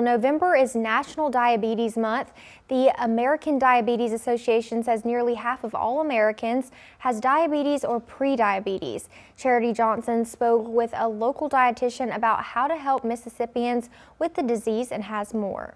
November is National Diabetes Month. The American Diabetes Association says nearly half of all Americans has diabetes or pre-diabetes. Charity Johnson spoke with a local dietitian about how to help Mississippians with the disease and has more.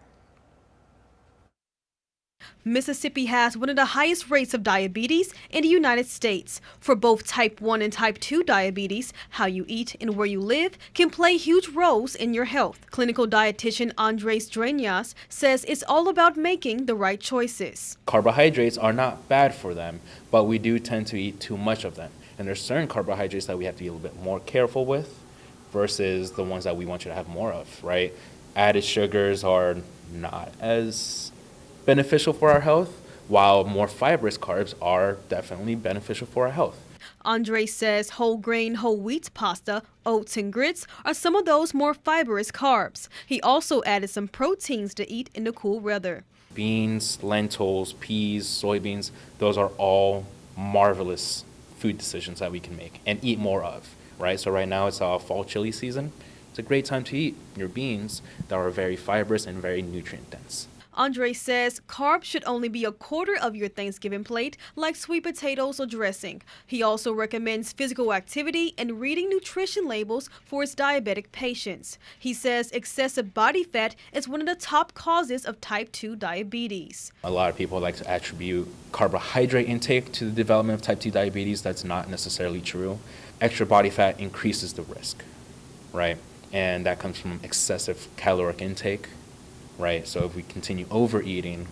Mississippi has one of the highest rates of diabetes in the United States. For both type 1 and type 2 diabetes, how you eat and where you live can play huge roles in your health. Clinical dietitian Andres Dreñas says it's all about making the right choices. Carbohydrates are not bad for them, but we do tend to eat too much of them. And there's certain carbohydrates that we have to be a little bit more careful with versus the ones that we want you to have more of, right? Added sugars are not as beneficial for our health, while more fibrous carbs are definitely beneficial for our health. Andre says whole grain, whole wheat pasta, oats, and grits are some of those more fibrous carbs. He also added some proteins to eat in the cool weather. Beans, lentils, peas, soybeans, those are all marvelous food decisions that we can make and eat more of, right? So right now it's fall chili season. It's a great time to eat your beans that are very fibrous and very nutrient dense. Andre says carbs should only be a quarter of your Thanksgiving plate, like sweet potatoes or dressing. He also recommends physical activity and reading nutrition labels for his diabetic patients. He says excessive body fat is one of the top causes of type 2 diabetes. A lot of people like to attribute carbohydrate intake to the development of type 2 diabetes. That's not necessarily true. Extra body fat increases the risk, right? And that comes from excessive caloric intake. Right, so if we continue overeating,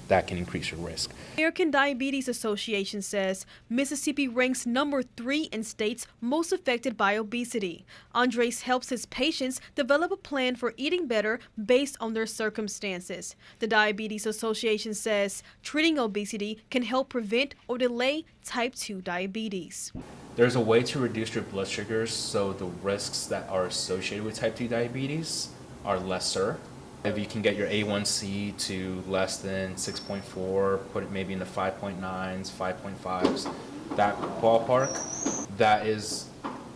that can increase your risk. American Diabetes Association says Mississippi ranks number 3 in states most affected by obesity. Andres helps his patients develop a plan for eating better based on their circumstances. The Diabetes Association says treating obesity can help prevent or delay type 2 diabetes. There's a way to reduce your blood sugars so the risks that are associated with type 2 diabetes are lesser. If you can get your A1C to less than 6.4, put it maybe in the 5.9s, 5.5s, that ballpark, that is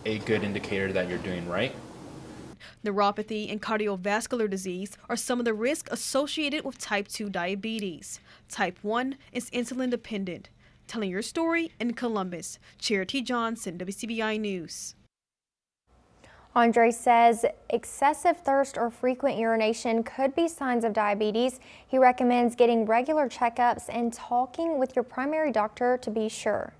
a good indicator that you're doing right. Neuropathy and cardiovascular disease are some of the risks associated with type 2 diabetes. Type 1 is insulin dependent. Telling your story in Columbus, Charity Johnson, WCBI News. Andre says excessive thirst or frequent urination could be signs of diabetes. He recommends getting regular checkups and talking with your primary doctor to be sure.